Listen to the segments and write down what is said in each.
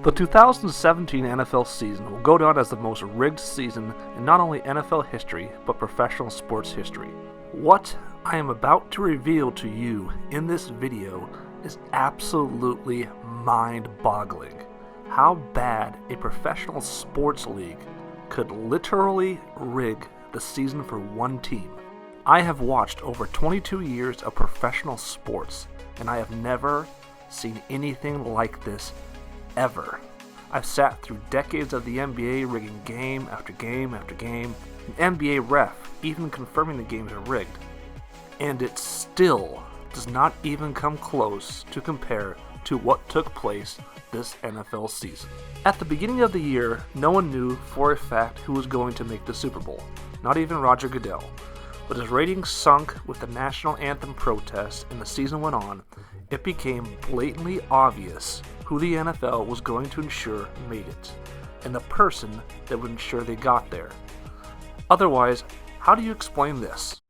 The 2017 NFL season will go down as the most rigged season in not only NFL history, but professional sports history. What I am about to reveal to you in this video is absolutely mind-boggling. How bad a professional sports league could literally rig the season for one team. I have watched over 22 years of professional sports, and I have never seen anything like this ever. I've sat through decades of the NBA rigging game after game after game, an NBA ref even confirming the games are rigged, and it still does not even come close to compare to what took place this NFL season. At the beginning of the year, no one knew for a fact who was going to make the Super Bowl, not even Roger Goodell. But as ratings sunk with the national anthem protests and the season went on, it became blatantly obvious who the NFL was going to ensure made it, and the person that would ensure they got there. Otherwise, how do you explain this?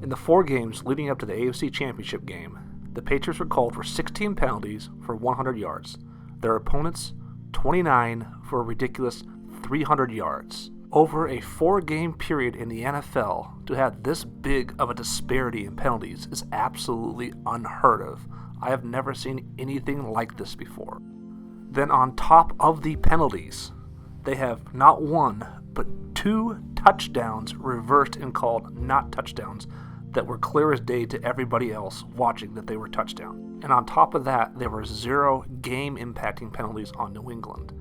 In the 4 games leading up to the AFC Championship game, the Patriots were called for 16 penalties for 100 yards. Their opponents, 29 for a ridiculous 300 yards. Over a 4-game period in the NFL, to have this big of a disparity in penalties is absolutely unheard of. I have never seen anything like this before. Then on top of the penalties, they have not 1, but 2 touchdowns reversed and called not touchdowns that were clear as day to everybody else watching that they were touchdown. And on top of that, there were 0 game-impacting penalties on New England.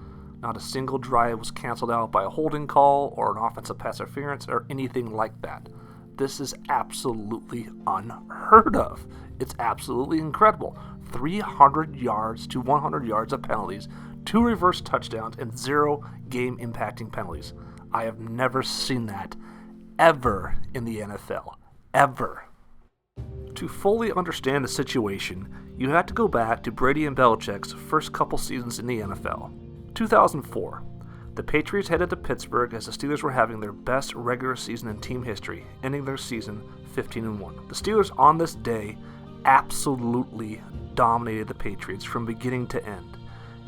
Not a single drive was canceled out by a holding call or an offensive pass interference or anything like that. This is absolutely unheard of. It's absolutely incredible. 300 yards to 100 yards of penalties, 2 reverse touchdowns, and 0 game-impacting penalties. I have never seen that ever in the NFL. Ever. To fully understand the situation, you have to go back to Brady and Belichick's first couple seasons in the NFL. 2004. The Patriots headed to Pittsburgh as the Steelers were having their best regular season in team history, ending their season 15-1. The Steelers on this day absolutely dominated the Patriots from beginning to end,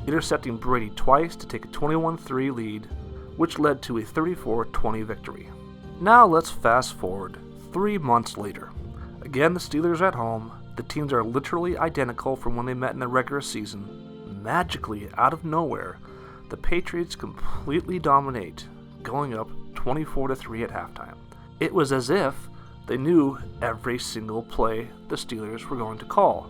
intercepting Brady twice to take a 21-3 lead, which led to a 34-20 victory. Now let's fast forward 3 months later. Again, the Steelers are at home. The teams are literally identical from when they met in the regular season. Magically, out of nowhere, the Patriots completely dominate, going up 24-3 at halftime. It was as if they knew every single play the Steelers were going to call.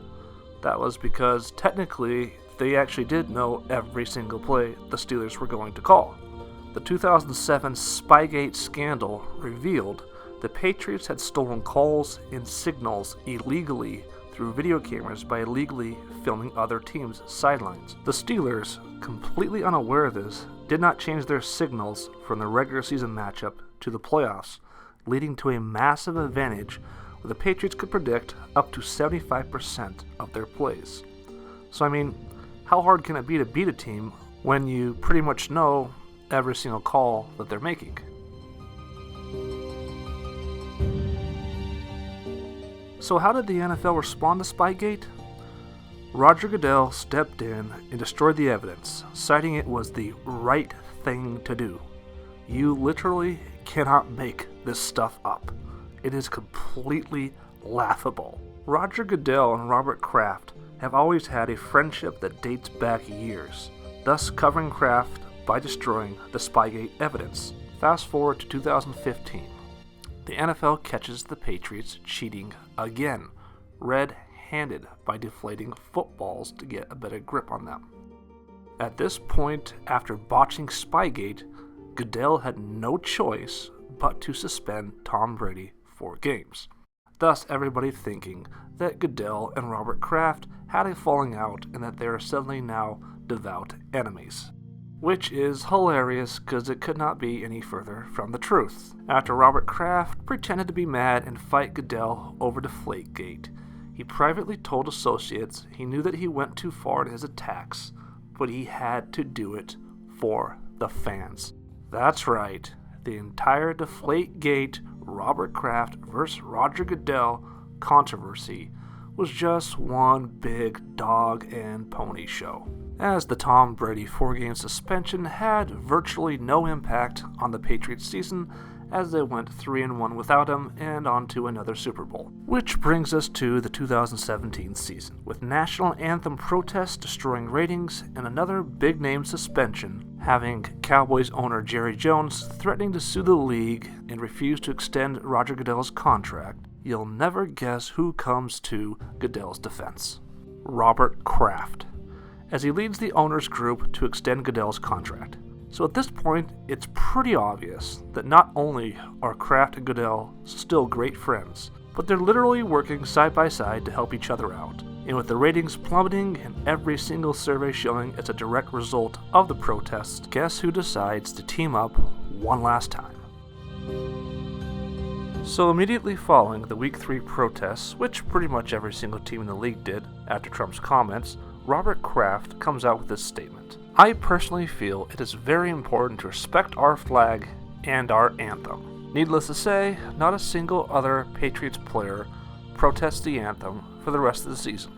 That was because technically they actually did know every single play the Steelers were going to call. The 2007 Spygate scandal revealed the Patriots had stolen calls and signals illegally through video cameras by illegally filming other teams' sidelines. The Steelers, completely unaware of this, did not change their signals from the regular season matchup to the playoffs, leading to a massive advantage where the Patriots could predict up to 75% of their plays. So I mean, how hard can it be to beat a team when you pretty much know every single call that they're making? So how did the NFL respond to Spygate? Roger Goodell stepped in and destroyed the evidence, citing it was the right thing to do. You literally cannot make this stuff up. It is completely laughable. Roger Goodell and Robert Kraft have always had a friendship that dates back years, thus covering Kraft by destroying the Spygate evidence. Fast forward to 2015. The NFL catches the Patriots cheating again, red-handed by deflating footballs to get a better grip on them. At this point, after botching Spygate, Goodell had no choice but to suspend Tom Brady 4 games. Thus, everybody thinking that Goodell and Robert Kraft had a falling out and that they are suddenly now devout enemies. Which is hilarious because it could not be any further from the truth. After Robert Kraft pretended to be mad and fight Goodell over Deflategate, he privately told associates he knew that he went too far in his attacks, but he had to do it for the fans. That's right, the entire Deflategate Robert Kraft vs. Roger Goodell controversy was just one big dog and pony show. as the Tom Brady 4-game suspension had virtually no impact on the Patriots season, as they went 3-1 without him and on to another Super Bowl. Which brings us to the 2017 season, with national anthem protests destroying ratings and another big-name suspension, having Cowboys owner Jerry Jones threatening to sue the league and refuse to extend Roger Goodell's contract. You'll never guess who comes to Goodell's defense. Robert Kraft, as he leads the owners group to extend Goodell's contract. So at this point, it's pretty obvious that not only are Kraft and Goodell still great friends, but they're literally working side by side to help each other out. And with the ratings plummeting and every single survey showing it's a direct result of the protests, guess who decides to team up one last time? So immediately following the Week 3 protests, which pretty much every single team in the league did after Trump's comments, Robert Kraft comes out with this statement. I personally feel it is very important to respect our flag and our anthem. Needless to say, not a single other Patriots player protests the anthem for the rest of the season.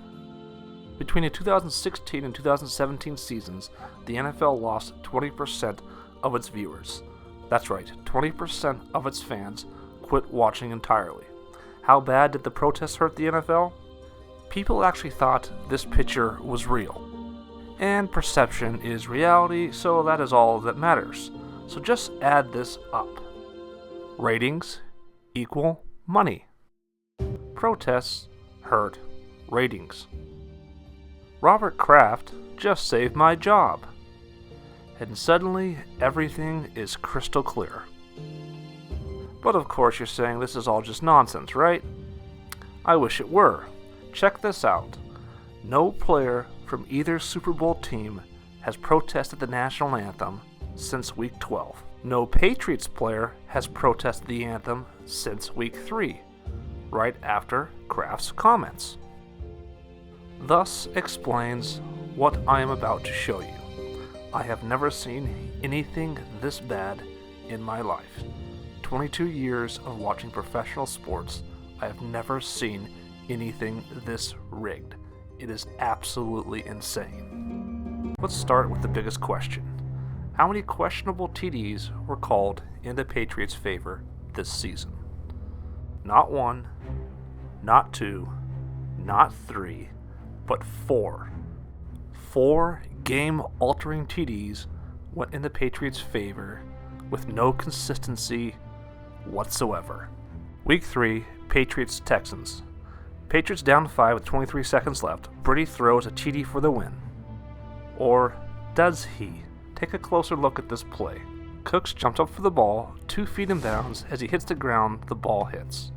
Between the 2016 and 2017 seasons, the NFL lost 20% of its viewers. That's right, 20% of its fans quit watching entirely. How bad did the protests hurt the NFL? People actually thought this picture was real. And perception is reality, so that is all that matters. So just add this up. Ratings equal money. Protests hurt ratings. Robert Kraft just saved my job. And suddenly, everything is crystal clear. But of course you're saying this is all just nonsense, right? I wish it were. Check this out. No player from either Super Bowl team has protested the national anthem since Week 12. No Patriots player has protested the anthem since Week 3, right after Kraft's comments. Thus explains what I am about to show you. I have never seen anything this bad in my life. 22 years of watching professional sports, I have never seen anything this rigged. It is absolutely insane. Let's start with the biggest question. How many questionable TDs were called in the Patriots' favor this season? Not 1, not 2, not 3, but 4. 4 game-altering TDs went in the Patriots' favor with no consistency whatsoever. Week 3, Patriots-Texans. Patriots down 5 with 23 seconds left. Brady throws a TD for the win. Or does he? Take a closer look at this play. Cooks jumps up for the ball, 2 feet in bounds. As he hits the ground, the ball hits.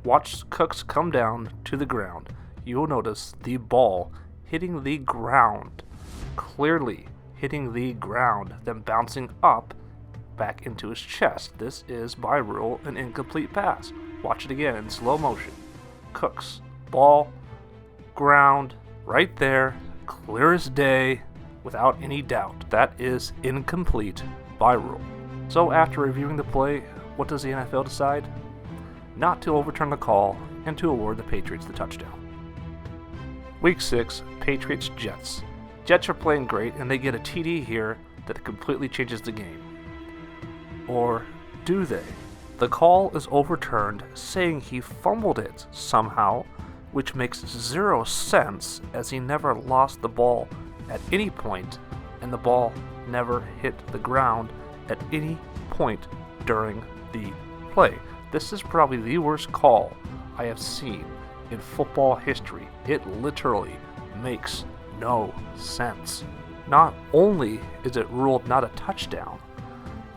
Watch Cooks come down to the ground. You will notice the ball hitting the ground. Clearly hitting the ground, then bouncing up back into his chest. This is, by rule, an incomplete pass. Watch it again in slow motion. Cooks. Ball, ground, right there, clear as day, without any doubt. That is incomplete by rule. So after reviewing the play, what does the NFL decide? Not to overturn the call and to award the Patriots the touchdown. Week 6, Patriots-Jets. Jets are playing great and they get a TD here that completely changes the game. Or do they? The call is overturned, saying he fumbled it somehow, which makes 0 sense as he never lost the ball at any point, and the ball never hit the ground at any point during the play. This is probably the worst call I have seen in football history. It literally makes no sense. Not only is it ruled not a touchdown,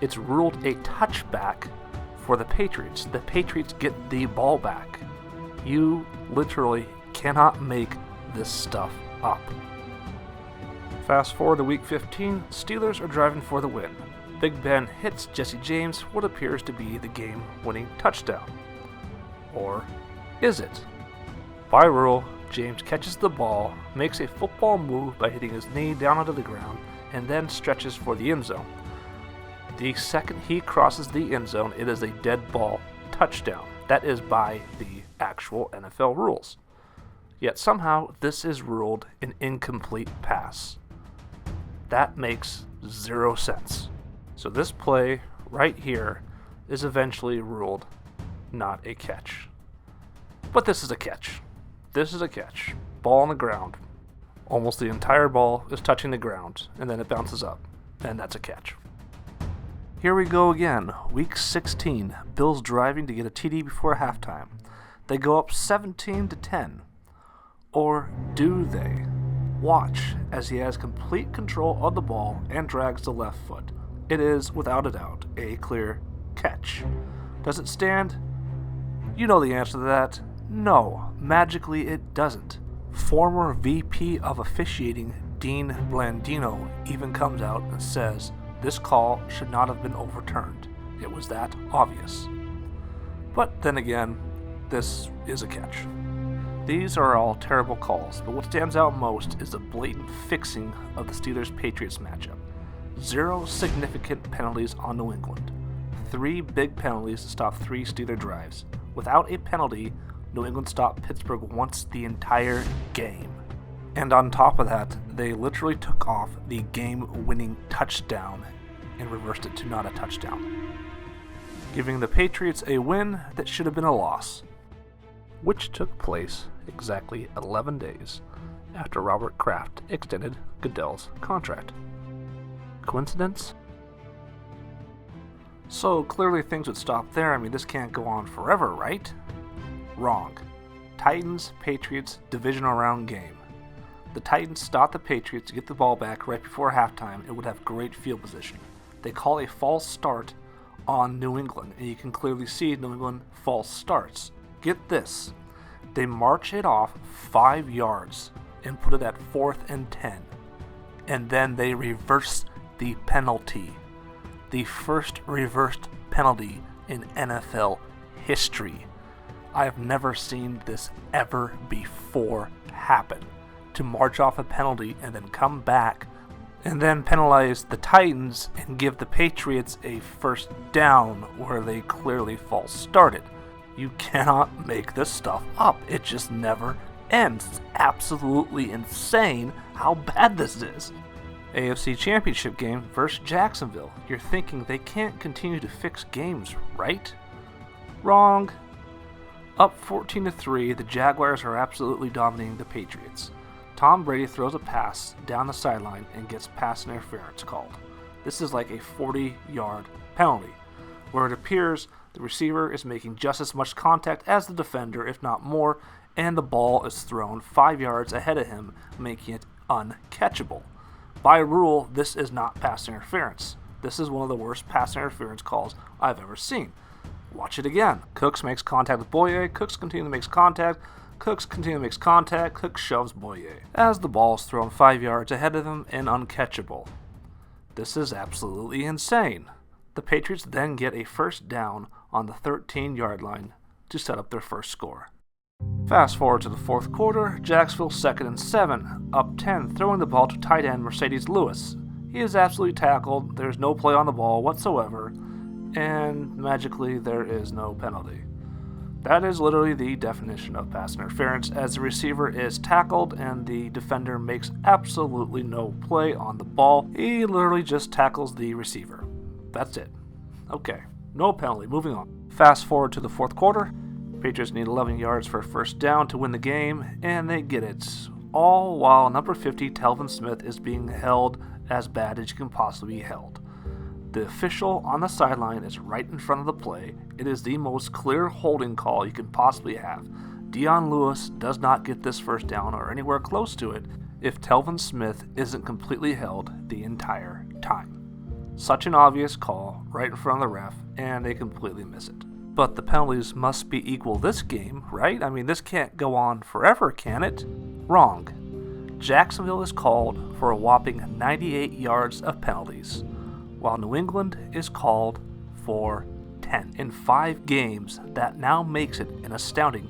it's ruled a touchback for the Patriots. The Patriots get the ball back. You literally cannot make this stuff up. Fast forward to Week 15, Steelers are driving for the win. Big Ben hits Jesse James what appears to be the game-winning touchdown. Or is it? By rule, James catches the ball, makes a football move by hitting his knee down onto the ground, and then stretches for the end zone. The second he crosses the end zone, it is a dead ball touchdown. That is by the actual NFL rules. Yet somehow this is ruled an incomplete pass. That makes zero sense. So this play right here is eventually ruled not a catch. But this is a catch. This is a catch. Ball on the ground. Almost the entire ball is touching the ground, and then it bounces up, and that's a catch. Here we go again. Week 16. Bills driving to get a TD before halftime. They go up 17-10. Or do they? Watch as he has complete control of the ball and drags the left foot. It is, without a doubt, a clear catch. Does it stand? You know the answer to that. No, magically it doesn't. Former VP of Officiating Dean Blandino even comes out and says this call should not have been overturned. It was that obvious. But then again, this is a catch. These are all terrible calls, but what stands out most is the blatant fixing of the Steelers-Patriots matchup. 0 significant penalties on New England. 3 big penalties to stop 3 Steeler drives. Without a penalty, New England stopped Pittsburgh once the entire game. And on top of that, they literally took off the game-winning touchdown and reversed it to not a touchdown, giving the Patriots a win that should have been a loss, which took place exactly 11 days after Robert Kraft extended Goodell's contract. Coincidence? So clearly things would stop there. I mean, this can't go on forever, right? Wrong. Titans, Patriots, divisional round game. The Titans stopped the Patriots to get the ball back right before halftime and would have great field position. They call a false start on New England, and you can clearly see New England false starts. Get this. They march it off 5 yards and put it at 4th and 10. And then they reverse the penalty. The first reversed penalty in NFL history. I have never seen this ever before happen. To march off a penalty and then come back and then penalize the Titans and give the Patriots a first down where they clearly false started. You cannot make this stuff up. It just never ends. It's absolutely insane how bad this is. AFC Championship game versus Jacksonville. You're thinking they can't continue to fix games, right? Wrong. Up 14-3, the Jaguars are absolutely dominating the Patriots. Tom Brady throws a pass down the sideline and gets pass interference called. This is like a 40-yard penalty, where it appears the receiver is making just as much contact as the defender, if not more, and the ball is thrown 5 yards ahead of him, making it uncatchable. By rule, this is not pass interference. This is one of the worst pass interference calls I've ever seen. Watch it again. Cooks makes contact with Boye. Cooks continually makes contact. Cooks continually makes contact. Cooks shoves Boye as the ball is thrown 5 yards ahead of him and uncatchable. This is absolutely insane. The Patriots then get a first down on the 13-yard line to set up their first score. Fast forward to the fourth quarter, Jacksonville 2nd and 7, up 10, throwing the ball to tight end Mercedes Lewis. He is absolutely tackled, there's no play on the ball whatsoever, and magically there is no penalty. That is literally the definition of pass interference, as the receiver is tackled and the defender makes absolutely no play on the ball. He literally just tackles the receiver. That's it. Okay, no penalty, moving on. Fast forward to the fourth quarter. Patriots need 11 yards for a first down to win the game, and they get it. All while number 50, Telvin Smith, is being held as bad as you can possibly be held. The official on the sideline is right in front of the play. It is the most clear holding call you can possibly have. Dion Lewis does not get this first down or anywhere close to it if Telvin Smith isn't completely held the entire time. Such an obvious call right in front of the ref, and they completely miss it. But the penalties must be equal this game, right? I mean, this can't go on forever, can it? Wrong. Jacksonville is called for a whopping 98 yards of penalties, while New England is called for 10. In 5 games, that now makes it an astounding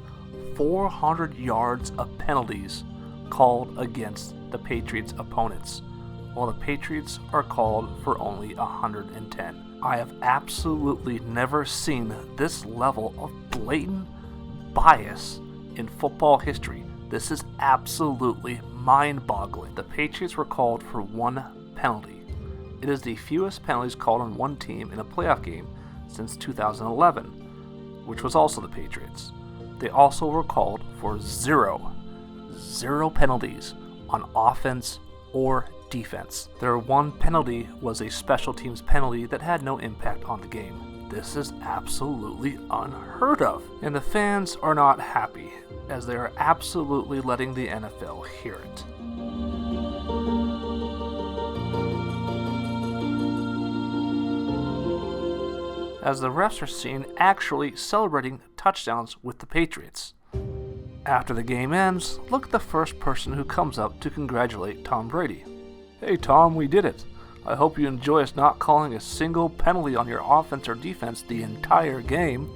400 yards of penalties called against the Patriots' opponents, while the Patriots are called for only 110. I have absolutely never seen this level of blatant bias in football history. This is absolutely mind-boggling. The Patriots were called for 1 penalty. It is the fewest penalties called on one team in a playoff game since 2011, which was also the Patriots. They also were called for zero penalties on offense or defense. Their one penalty was a special teams penalty that had no impact on the game. This is absolutely unheard of, and the fans are not happy, as they are absolutely letting the NFL hear it. As the refs are seen actually celebrating touchdowns with the Patriots. After the game ends, look at the first person who comes up to congratulate Tom Brady. "Hey Tom, we did it. I hope you enjoy us not calling a single penalty on your offense or defense the entire game."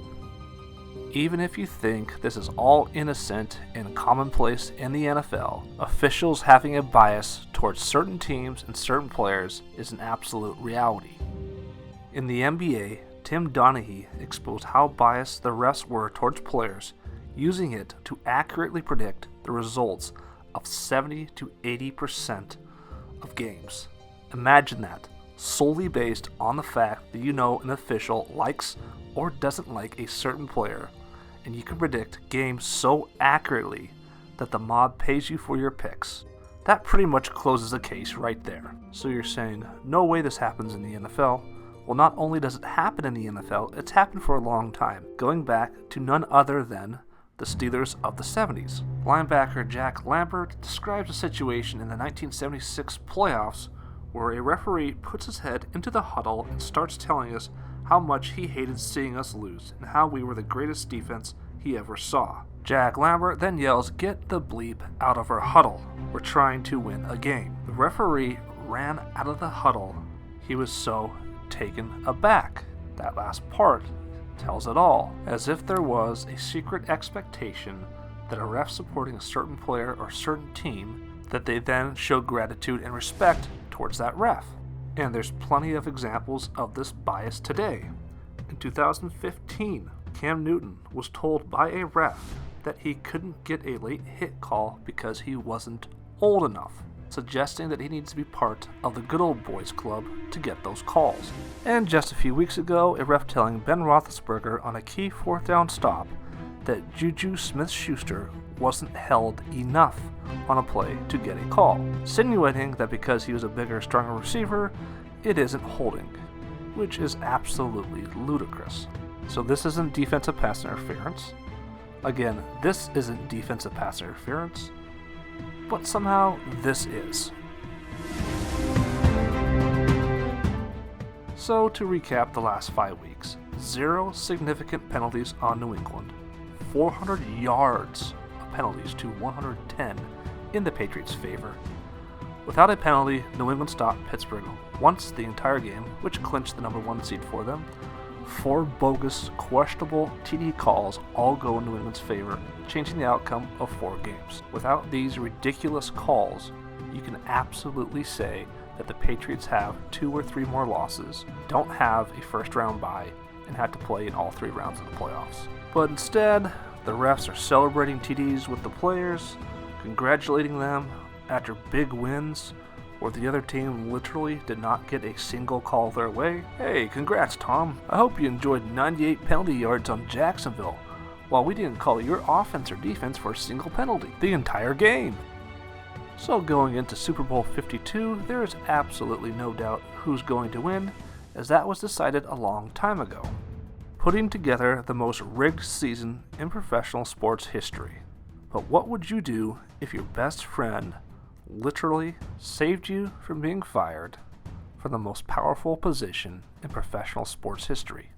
Even if you think this is all innocent and commonplace in the NFL, officials having a bias towards certain teams and certain players is an absolute reality. In the NBA, Tim Donaghy exposed how biased the refs were towards players, using it to accurately predict the results of 70 to 80% of games. Imagine that, solely based on the fact that you know an official likes or doesn't like a certain player, and you can predict games so accurately that the mob pays you for your picks. That pretty much closes the case right there. So you're saying, no way this happens in the NFL? Well, not only does it happen in the NFL, it's happened for a long time, going back to none other than the Steelers of the 70s. Linebacker Jack Lambert describes a situation in the 1976 playoffs where a referee puts his head into the huddle and starts telling us how much he hated seeing us lose and how we were the greatest defense he ever saw. Jack Lambert then yells, "Get the bleep out of our huddle. We're trying to win a game." The referee ran out of the huddle. He was so taken aback. That last part tells it all, as if there was a secret expectation that a ref supporting a certain player or certain team, that they then show gratitude and respect towards that ref. And there's plenty of examples of this bias today. In 2015, Cam Newton was told by a ref that he couldn't get a late hit call because he wasn't old enough, suggesting that he needs to be part of the good old boys club to get those calls. And just a few weeks ago, a ref telling Ben Roethlisberger on a key fourth down stop that Juju Smith-Schuster wasn't held enough on a play to get a call, insinuating that because he was a bigger, stronger receiver, it isn't holding, which is absolutely ludicrous. So this isn't defensive pass interference. Again, this isn't defensive pass interference, but somehow this is. So to recap the last 5 weeks, 0 significant penalties on New England, 400 yards of penalties to 110 in the Patriots' favor. Without a penalty, New England stopped Pittsburgh once the entire game, which clinched the number 1 seed for them. 4 bogus, questionable TD calls all go in New England's favor, changing the outcome of 4 games. Without these ridiculous calls, you can absolutely say that the Patriots have 2 or 3 more losses, don't have a first-round bye, and had to play in all 3 rounds of the playoffs. But instead, the refs are celebrating TDs with the players, congratulating them after big wins, where the other team literally did not get a single call their way. "Hey, congrats Tom. I hope you enjoyed 98 penalty yards on Jacksonville, while we didn't call your offense or defense for a single penalty the entire game." So going into Super Bowl 52, there is absolutely no doubt who's going to win, as that was decided a long time ago. Putting together the most rigged season in professional sports history. But what would you do if your best friend literally saved you from being fired from the most powerful position in professional sports history?